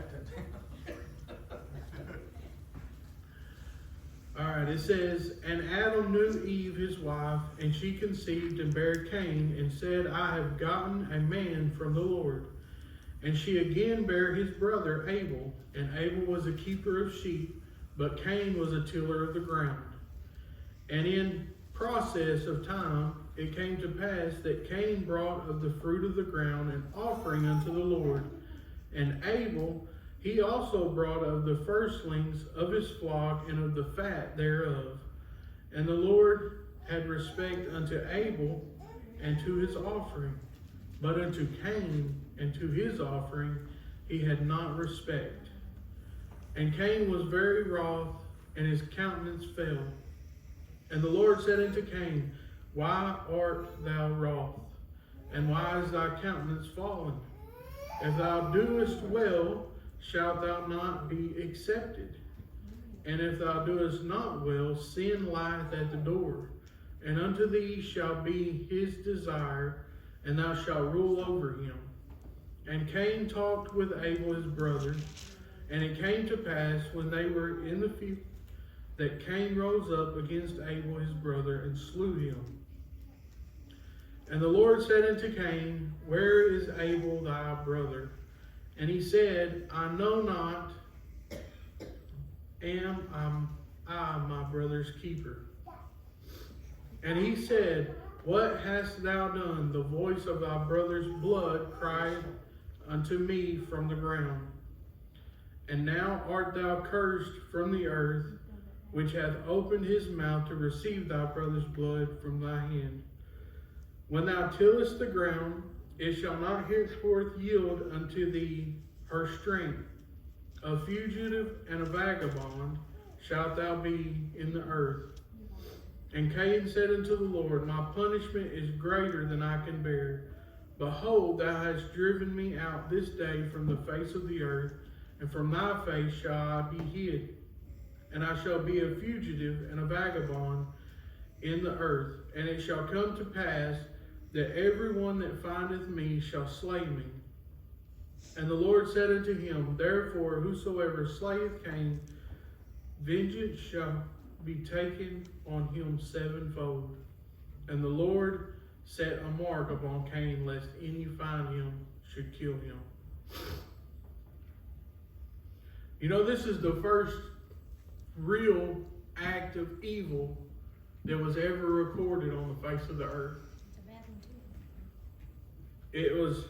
write that down. All right, it says, and Adam knew Eve his wife, and she conceived and bare Cain, and said, I have gotten a man from the Lord. And she again bare his brother Abel, and Abel was a keeper of sheep, but Cain was a tiller of the ground. And in process of time it came to pass that Cain brought of the fruit of the ground an offering unto the Lord, and Abel he also brought of the firstlings of his flock and of the fat thereof. And the Lord had respect unto Abel and to his offering, but unto Cain and to his offering he had not respect. And Cain was very wroth, and his countenance fell. And the Lord said unto Cain, Why art thou wroth? And why is thy countenance fallen? If thou doest well, shalt thou not be accepted? And if thou doest not well, sin lieth at the door, and unto thee shall be his desire, and thou shalt rule over him. And Cain talked with Abel his brother, and it came to pass when they were in the field that Cain rose up against Abel his brother and slew him. And the Lord said unto Cain, Where is Abel thy brother? And he said, I know not, am I my brother's keeper? And he said, What hast thou done? The voice of thy brother's blood cried unto me from the ground. And now art thou cursed from the earth, which hath opened his mouth to receive thy brother's blood from thy hand. When thou tillest the ground, it shall not henceforth yield unto thee her strength. A fugitive and a vagabond shalt thou be in the earth. And Cain said unto the Lord, My punishment is greater than I can bear. Behold, thou hast driven me out this day from the face of the earth, and from thy face shall I be hid. And I shall be a fugitive and a vagabond in the earth. And it shall come to pass that every one that findeth me shall slay me. And the Lord said unto him, Therefore whosoever slayeth Cain, vengeance shall be taken on him sevenfold. And the Lord set a mark upon Cain, lest any find him should kill him. You know, this is the first real act of evil that was ever recorded on the face of the earth. It was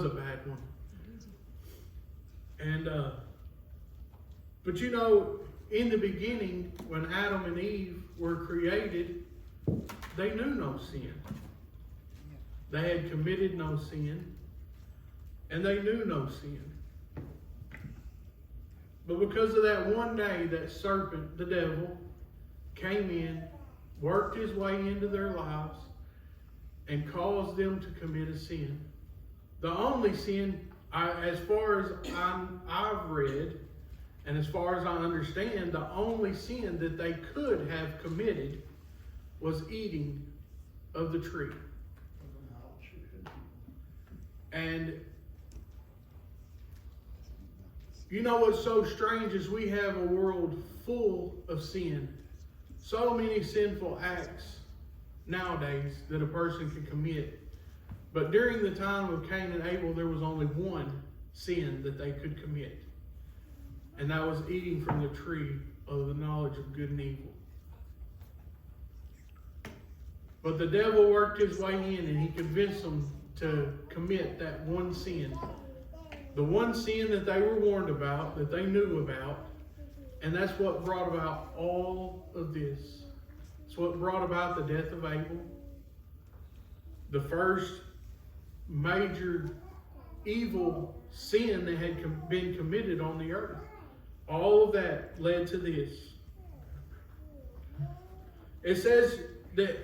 a bad one. And but you know, in the beginning, when Adam and Eve were created, they knew no sin. They had committed no sin, and they knew no sin. But because of that one day, that serpent, the devil, came in, worked his way into their lives, and caused them to commit a sin. The only sin, as far as I've read, and as far as I understand, the only sin that they could have committed was eating of the tree. And you know what's so strange is we have a world full of sin. So many sinful acts nowadays that a person can commit. But during the time of Cain and Abel, there was only one sin that they could commit. And that was eating from the tree of the knowledge of good and evil. But the devil worked his way in, and he convinced them to commit that one sin. The one sin that they were warned about, that they knew about. And that's what brought about all of this. It's what brought about the death of Abel. The first major evil sin that had been committed on the earth. All of that led to this. It says that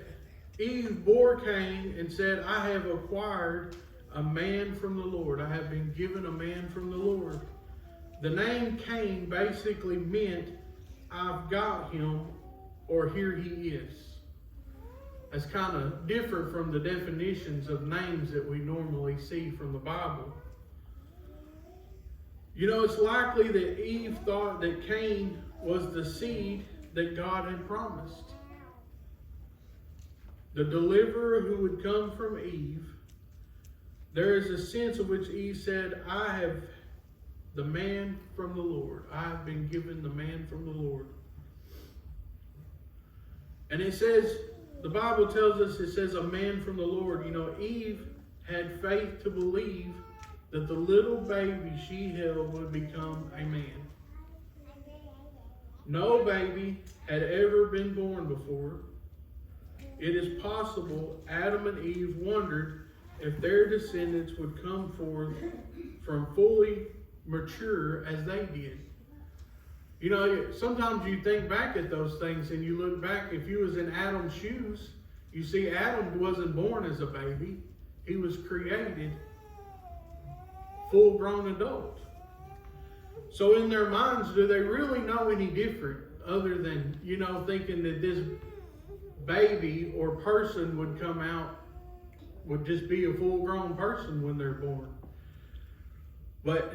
Eve bore Cain and said, I have acquired a man from the Lord. I have been given a man from the Lord. The name Cain basically meant, I've got him, or here he is. That's kind of different from the definitions of names that we normally see from the Bible. You know, it's likely that Eve thought that Cain was the seed that God had promised. The deliverer who would come from Eve. There is a sense in which Eve said, I have the man from the Lord. I have been given the man from the Lord. And it says, the Bible tells us, it says a man from the Lord. You know, Eve had faith to believe that the little baby she held would become a man. No baby had ever been born before. It is possible Adam and Eve wondered if their descendants would come forth from fully mature as they did. You know, sometimes you think back at those things and you look back, if you was in Adam's shoes, you see Adam wasn't born as a baby. He was created full-grown adult. So in their minds, do they really know any different other than, you know, thinking that this baby or person would come out, would just be a full-grown person when they're born? But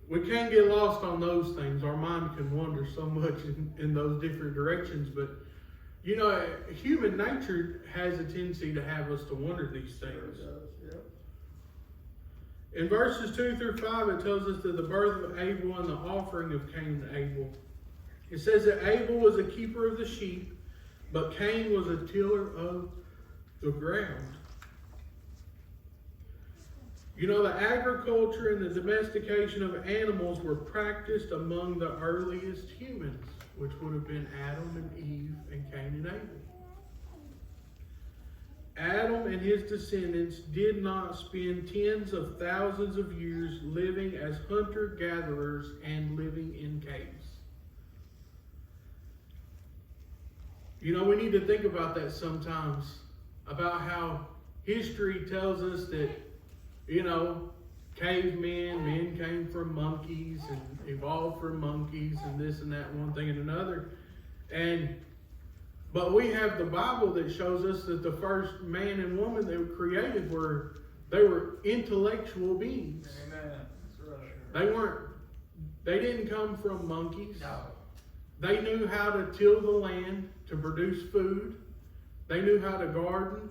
we can't get lost on those things. Our mind can wander so much in those different directions. But, you know, human nature has a tendency to have us to wonder these things. In verses 2 through 5, it tells us that the birth of Abel and the offering of Cain and Abel. It says that Abel was a keeper of the sheep, but Cain was a tiller of the ground. You know, the agriculture and the domestication of animals were practiced among the earliest humans, which would have been Adam and Eve and Cain and Abel. Adam and his descendants did not spend tens of thousands of years living as hunter-gatherers and living in caves. You know, we need to think about that sometimes, about how history tells us that, you know, cavemen, men came from monkeys and evolved from monkeys and this and that, one thing and another. But we have the Bible that shows us that the first man and woman they were created they were intellectual beings. Amen. That's right. They didn't come from monkeys. No. They knew how to till the land to produce food. They knew how to garden.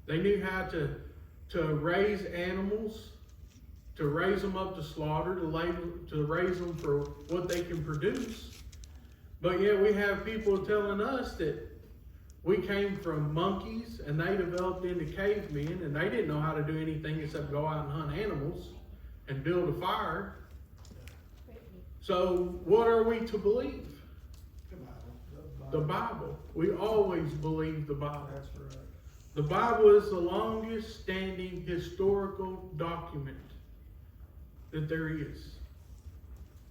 They knew how to raise animals, to raise them up to slaughter, to raise them for what they can produce. But yet we have people telling us that we came from monkeys and they developed into cavemen and they didn't know how to do anything except go out and hunt animals and build a fire. So what are we to believe? The Bible. We always believe the Bible. That's right. The Bible is the longest standing historical document that there is.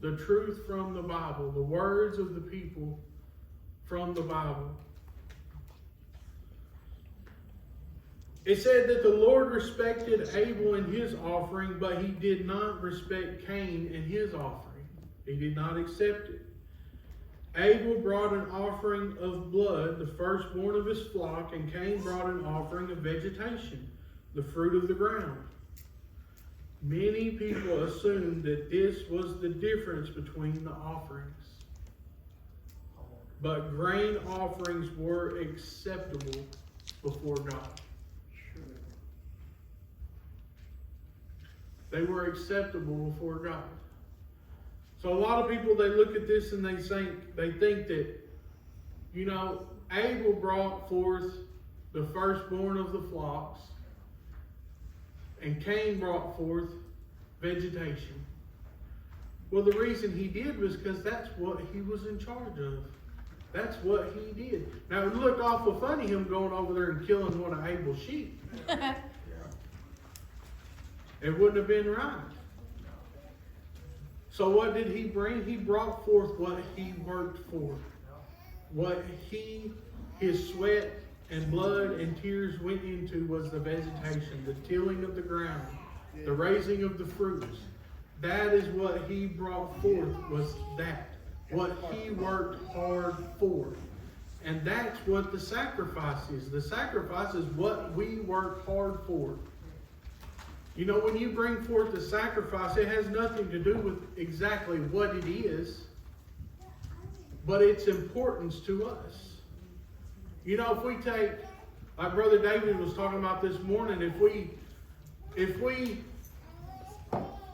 The truth from the Bible, the words of the people from the Bible. It said that the Lord respected Abel and his offering, but he did not respect Cain and his offering. He did not accept it. Abel brought an offering of blood, the firstborn of his flock, and Cain brought an offering of vegetation, the fruit of the ground. Many people assumed that this was the difference between the offerings. But grain offerings were acceptable before God. They were acceptable before God. So a lot of people, they look at this and they think that, you know, Abel brought forth the firstborn of the flocks, and Cain brought forth vegetation. Well, the reason he did was because that's what he was in charge of. That's what he did. Now, it looked awful funny him going over there and killing one of Abel's sheep. It wouldn't have been right. So what did he bring? He brought forth what he worked for. What his sweat and blood and tears went into was the vegetation, the tilling of the ground, the raising of the fruits. That is what he brought forth, was that. What he worked hard for. And that's what the sacrifice is. The sacrifice is what we work hard for. You know, when you bring forth the sacrifice, it has nothing to do with exactly what it is, but its importance to us. You know, if we take, like Brother David was talking about this morning, if we,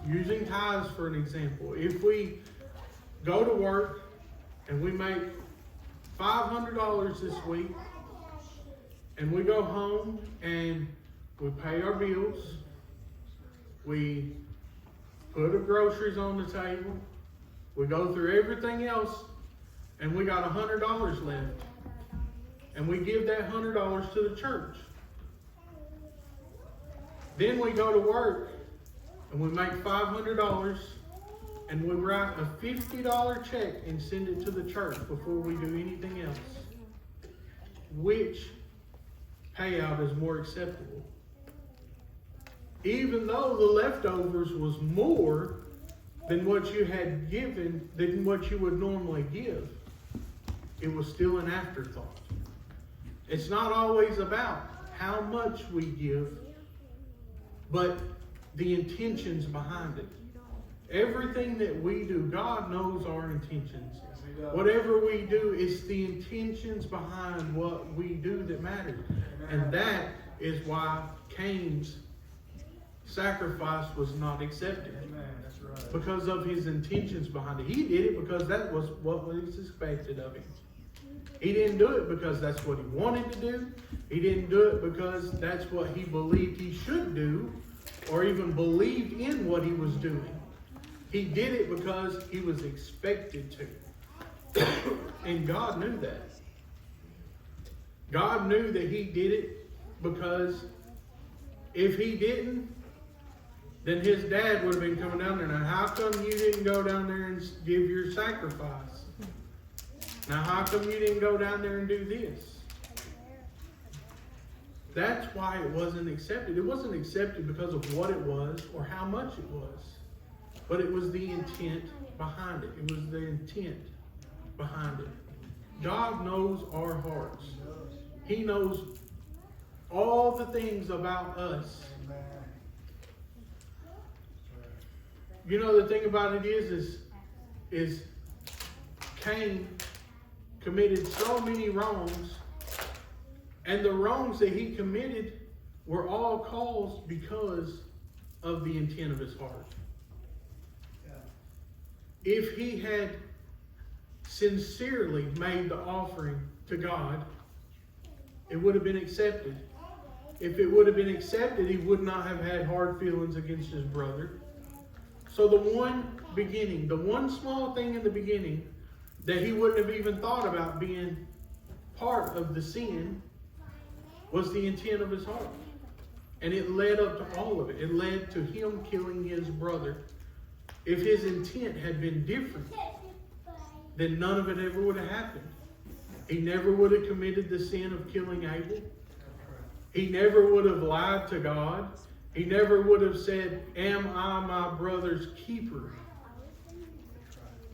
using tithes for an example, if we go to work and we make $500 this week, and we go home and we pay our bills, we put the groceries on the table, we go through everything else, and we got $100 left. And we give that $100 to the church. Then we go to work and we make $500 and we write a $50 check and send it to the church before we do anything else. Which payout is more acceptable? Even though the leftovers was more than what you had given, than what you would normally give, it was still an afterthought. It's not always about how much we give, but the intentions behind it. Everything that we do, God knows our intentions. Whatever we do, it's the intentions behind what we do that matters. And that is why Cain's sacrifice was not accepted. Because of his intentions behind it. He did it because that was what was expected of him. He didn't do it because that's what he wanted to do. He didn't do it because that's what he believed he should do, or even believed in what he was doing. He did it because he was expected to. And God knew that. God knew that he did it because if he didn't, then his dad would have been coming down there. Now, how come you didn't go down there and give your sacrifice? Now, how come you didn't go down there and do this? That's why it wasn't accepted. It wasn't accepted because of what it was or how much it was. But it was the intent behind it. It was the intent behind it. God knows our hearts. He knows all the things about us. You know, the thing about it is Cain committed so many wrongs, and the wrongs that he committed were all caused because of the intent of his heart. If he had sincerely made the offering to God, it would have been accepted. If it would have been accepted, he would not have had hard feelings against his brother. So the one small thing in the beginning that he wouldn't have even thought about being part of the sin was the intent of his heart. And it led up to all of it. It led to him killing his brother. If his intent had been different, then none of it ever would have happened. He never would have committed the sin of killing Abel. He never would have lied to God. He never would have said, "Am I my brother's keeper?"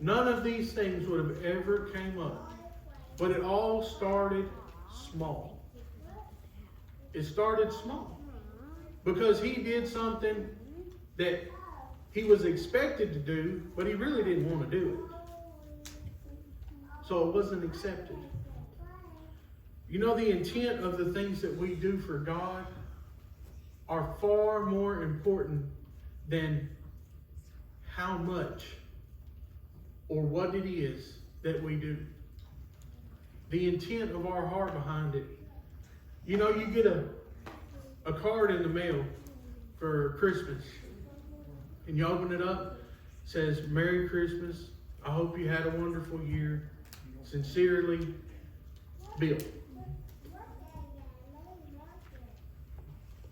None of these things would have ever came up. But it all started small. It started small. Because he did something that he was expected to do, but he really didn't want to do it. So it wasn't accepted. You know, the intent of the things that we do for God are far more important than how much or what it is that we do. The intent of our heart behind it. You know, you get a card in the mail for Christmas, and you open it up, it says, "Merry Christmas. I hope you had a wonderful year. Sincerely, Bill."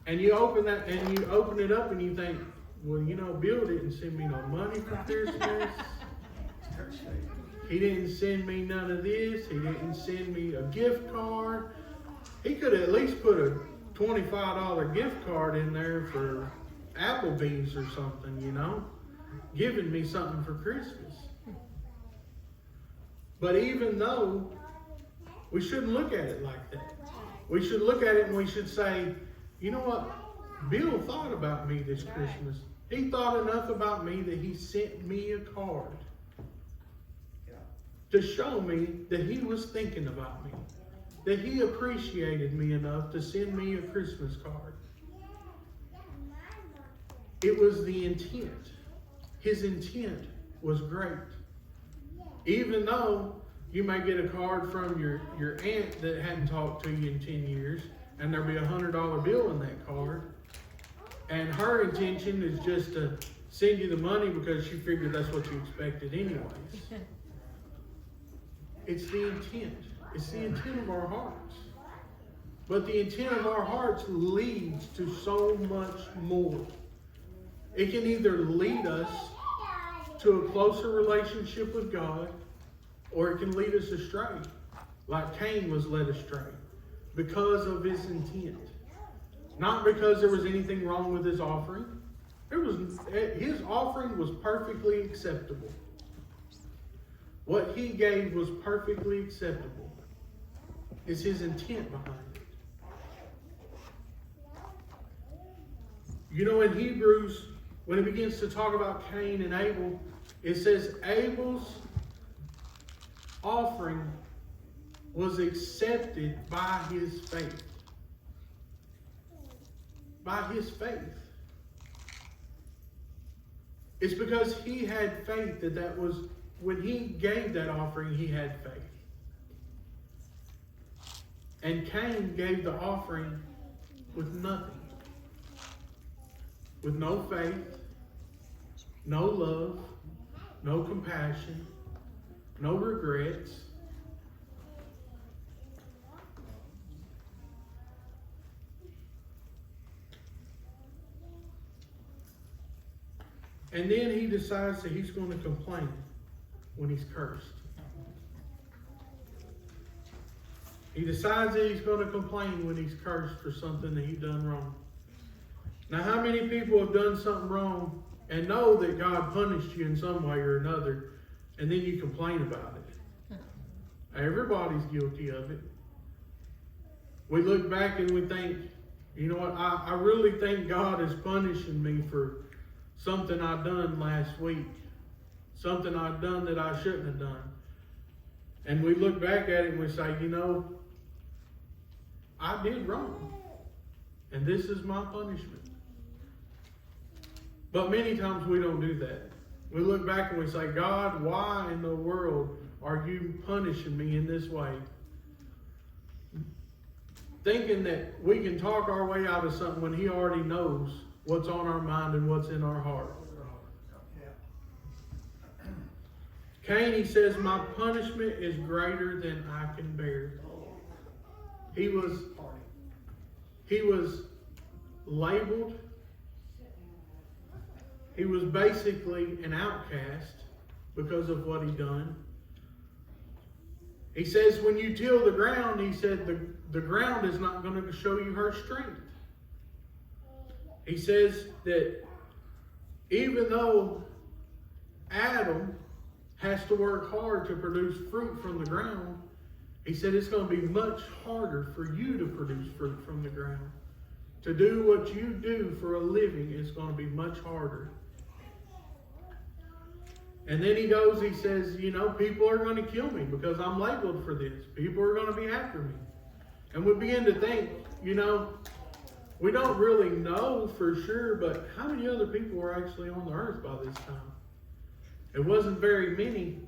And you open that, and you open it up, and you think, well, you know, Bill didn't send me no money for Christmas. He didn't send me none of this. He didn't send me a gift card. He could at least put a $25 gift card in there for Applebee's or something, you know, giving me something for Christmas. But even though, we shouldn't look at it like that. We should look at it and we should say, you know what? Bill thought about me this Christmas. He thought enough about me that he sent me a card to show me that he was thinking about me, that he appreciated me enough to send me a Christmas card. It was the intent. His intent was great. Even though you may get a card from your aunt that hadn't talked to you in 10 years, and there'll be a $100 bill in that card, and her intention is just to send you the money because she figured that's what you expected anyways. It's the intent. It's the intent of our hearts. But the intent of our hearts leads to so much more. It can either lead us to a closer relationship with God, or it can lead us astray, like Cain was led astray, because of his intent. Not because there was anything wrong with his offering. His offering was perfectly acceptable. What he gave was perfectly acceptable. It's his intent behind it. You know, in Hebrews, when it begins to talk about Cain and Abel, it says Abel's offering was accepted by his faith. By his faith. It's because he had faith that was, when he gave that offering, he had faith. And Cain gave the offering with nothing. With no faith, no love, no compassion, no regrets. And then he decides that he's going to complain when he's cursed. He decides that he's going to complain when he's cursed for something that he's done wrong. Now, how many people have done something wrong and know that God punished you in some way or another, and then you complain about it? Everybody's guilty of it. We look back and we think, you know what, I really think God is punishing me for something I done last week. Something I've done that I shouldn't have done. And we look back at it and we say, you know, I did wrong. And this is my punishment. But many times we don't do that. We look back and we say, God, why in the world are you punishing me in this way? Thinking that we can talk our way out of something when he already knows what's on our mind and what's in our heart. Cain, he says, my punishment is greater than I can bear. He was labeled. He was basically an outcast because of what he done. He says, when you till the ground, he said, the ground is not going to show you her strength. He says that even though Adam has to work hard to produce fruit from the ground, he said it's going to be much harder for you to produce fruit from the ground. To do what you do for a living is going to be much harder. And then he goes, he says, you know, people are going to kill me because I'm labeled for this. People are going to be after me. And we begin to think, you know, we don't really know for sure, but how many other people were actually on the earth by this time? It wasn't very many.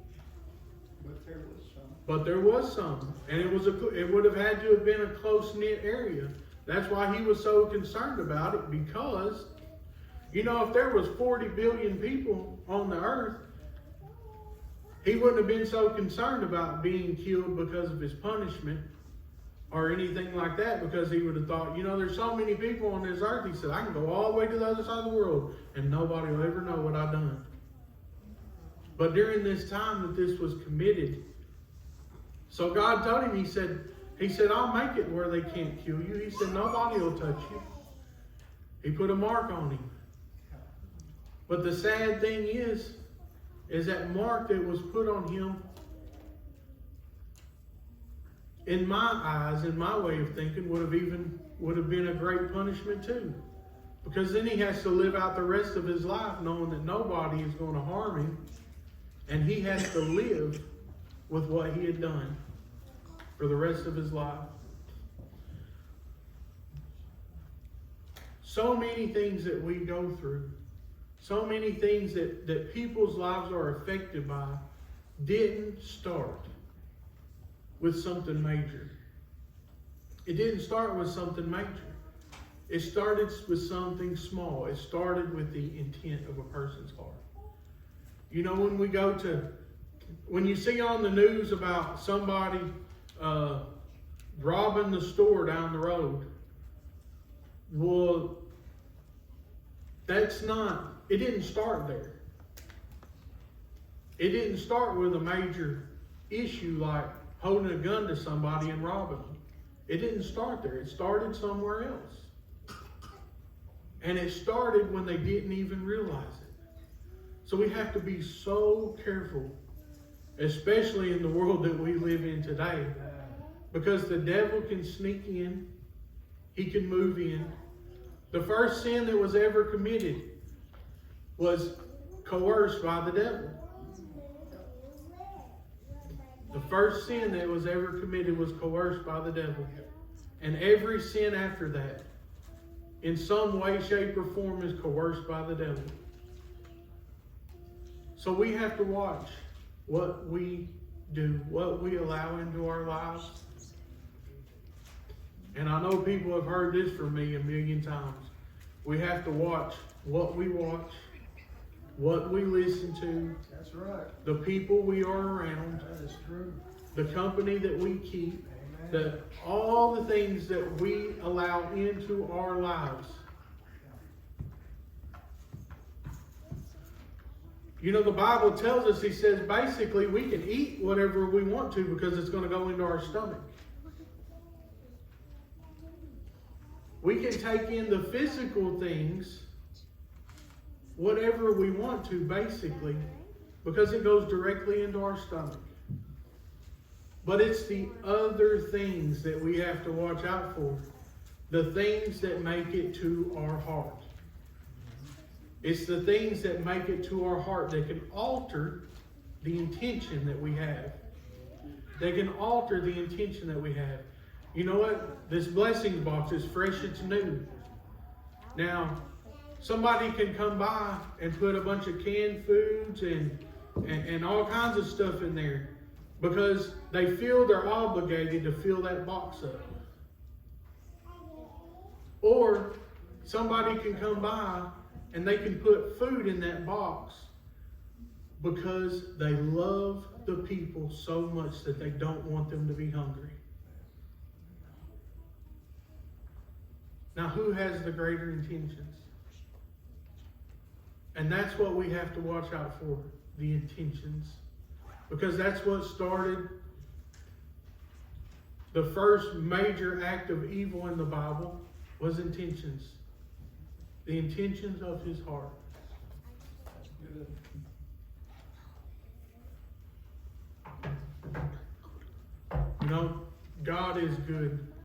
But there was some. And it would have had to have been a close-knit area. That's why he was so concerned about it, because, you know, if there was 40 billion people on the earth, he wouldn't have been so concerned about being killed because of his punishment or anything like that, because he would have thought, you know, there's so many people on this earth. He said, I can go all the way to the other side of the world and nobody will ever know what I've done. But during this time that this was committed, so God told him, he said, I'll make it where they can't kill you. He said, nobody will touch you. He put a mark on him. But the sad thing is that mark that was put on him, in my eyes, in my way of thinking, would have been a great punishment too. Because then he has to live out the rest of his life knowing that nobody is going to harm him. And he has to live with what he had done for the rest of his life. So many things that we go through, so many things that people's lives are affected by, didn't start with something major. It didn't start with something major. It started with something small. It started with the intent of a person's heart. You know, when you see on the news about somebody robbing the store down the road, well, it didn't start there. It didn't start with a major issue like holding a gun to somebody and robbing them. It didn't start there. It started somewhere else. And it started when they didn't even realize it. So we have to be so careful, especially in the world that we live in today, because the devil can sneak in, he can move in. The first sin that was ever committed was coerced by the devil. The first sin that was ever committed was coerced by the devil. And every sin after that, in some way, shape, or form, is coerced by the devil. So we have to watch what we do, what we allow into our lives. And I know people have heard this from me a million times. We have to watch what we watch, what we listen to. That's right. The people we are around. That is true. The company that we keep. All the things that we allow into our lives. You know, the Bible tells us, he says, basically we can eat whatever we want to because it's going to go into our stomach. We can take in the physical things, whatever we want to, basically, because it goes directly into our stomach. But it's the other things that we have to watch out for. The things that make it to our heart. It's the things that make it to our heart that can alter the intention that we have. They can alter the intention that we have. You know what? This blessing box is fresh, it's new. Now, somebody can come by and put a bunch of canned foods and all kinds of stuff in there because they feel they're obligated to fill that box up. Or somebody can come by and they can put food in that box because they love the people so much that they don't want them to be hungry. Now, who has the greater intentions? And that's what we have to watch out for, the intentions. Because that's what started the first major act of evil in the Bible was intentions. The intentions of his heart. You know, God is good.